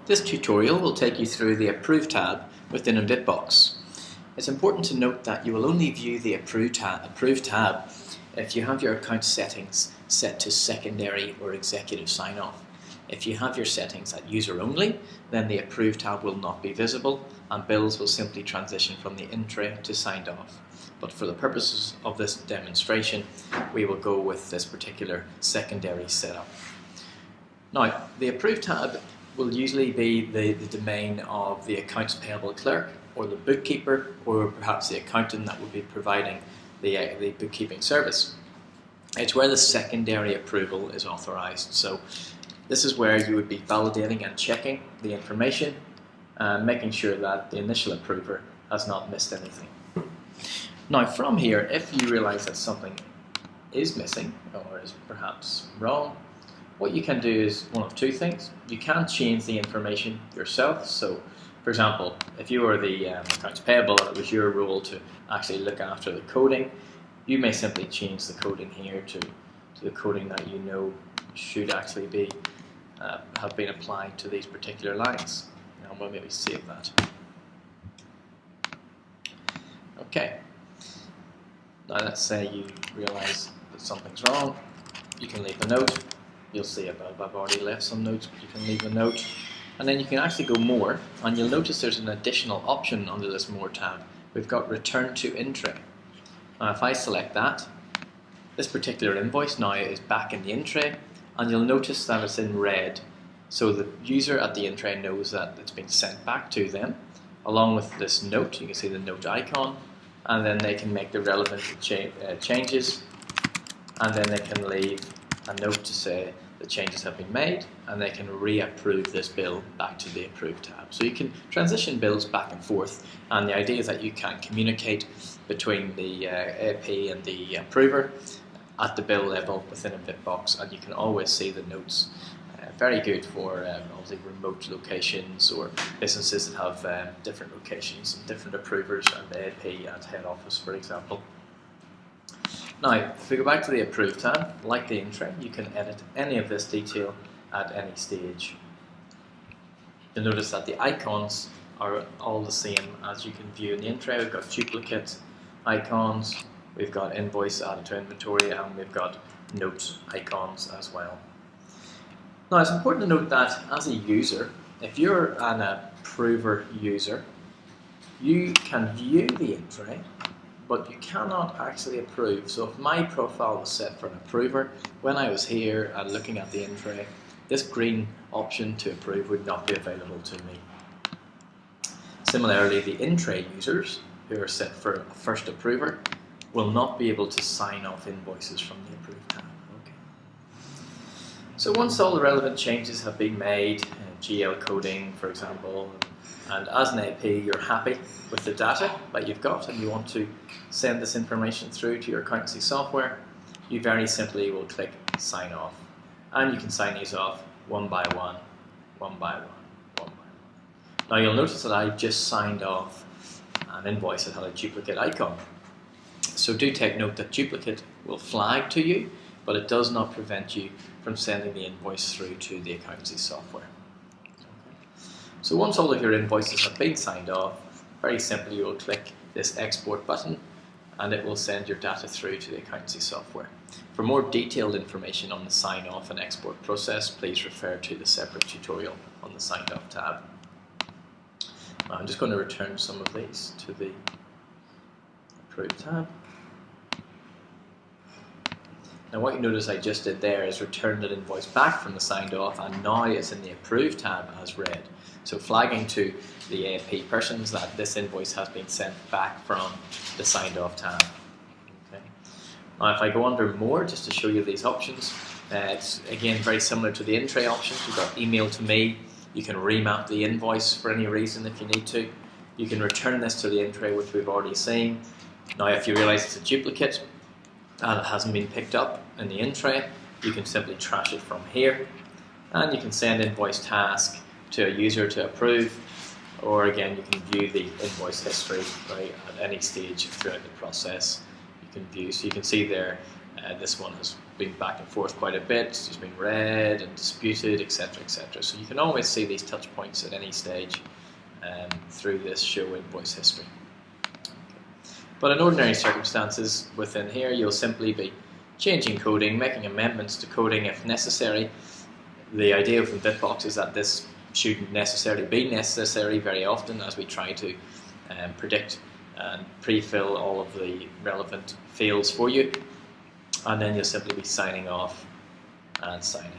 This tutorial will take you through the Approve tab within Invitbox. It's important to note that you will only view the Approve tab if you have your account settings set to secondary or executive sign-off. If you have your settings at user only, then the Approve tab will not be visible and bills will simply transition from the in tray to signed off. But for the purposes of this demonstration, we will go with this particular secondary setup. Now, the Approve tab will usually be the domain of the accounts payable clerk or the bookkeeper or perhaps the accountant that will be providing the bookkeeping service. It's where the secondary approval is authorized. So this is where you would be validating and checking the information and making sure that the initial approver has not missed anything. Now from here, if you realize that something is missing or is perhaps wrong, what you can do is one of two things. You can change the information yourself. So, for example, if you were the accounts payable and it was your role to actually look after the coding, you may simply change the coding here to the coding that you know should actually be have been applied to these particular lines. Now we'll maybe save that. Okay. Now let's say you realize that something's wrong. You can leave a note. You'll see above I've already left some notes, but you can leave a note. And then you can actually go more, and you'll notice there's an additional option under this More tab. We've got Return to in tray. Now if I select that, this particular invoice now is back in the in tray, and you'll notice that it's in red. So the user at the in tray knows that it's been sent back to them, along with this note. You can see the note icon, and then they can make the relevant changes, and then they can leave a note to say the changes have been made, and they can reapprove this bill back to the Approve tab. So you can transition bills back and forth, and the idea is that you can communicate between the AP and the approver at the bill level within Invitbox, and you can always see the notes. Very good for obviously remote locations or businesses that have different locations and different approvers and the AP at head office, for example. Now, if we go back to the Approve tab, like the in tray, you can edit any of this detail at any stage. You'll notice that the icons are all the same as you can view in the in tray. We've got duplicate icons, we've got invoice added to inventory, and we've got note icons as well. Now, it's important to note that as a user, if you're an approver user, you can view the in tray, but you cannot actually approve. So if my profile was set for an approver, when I was here and looking at the in tray, this green option to approve would not be available to me. Similarly, the in tray users who are set for a first approver will not be able to sign off invoices from the Approve tab. Okay. So once all the relevant changes have been made, GL coding for example, and as an AP you're happy with the data that you've got and you want to send this information through to your accountancy software, you very simply will click Sign Off. And you can sign these off one by one, one by one, one by one. Now you'll notice that I just signed off an invoice that had a duplicate icon. So do take note that duplicate will flag to you, but it does not prevent you from sending the invoice through to the accountancy software. So once all of your invoices have been signed off, very simply you will click this Export button and it will send your data through to the accountancy software. For more detailed information on the sign off and export process, please refer to the separate tutorial on the Signed Off tab. I'm just going to return some of these to the Approve tab. Now what you notice I just did there is return that invoice back from the signed off, and now it's in the Approve tab as red. So flagging to the AP persons that this invoice has been sent back from the signed off tab. Okay. Now if I go under More, just to show you these options, it's again very similar to the in tray options. You've got Email to Me, you can remap the invoice for any reason if you need to. You can return this to the in tray, which we've already seen. Now if you realise it's a duplicate and it hasn't been picked up in the in tray, you can simply trash it from here, and you can send invoice task to a user to approve, or again you can view the invoice history right at any stage throughout the process. You can view, so you can see there this one has been back and forth quite a bit, it's been read and disputed, etc., etc. So you can always see these touch points at any stage through this show invoice history. But in ordinary circumstances within here, you'll simply be changing coding, making amendments to coding if necessary. The idea of Invitbox is that this shouldn't necessarily be necessary very often, as we try to predict and pre-fill all of the relevant fields for you. And then you'll simply be signing off and signing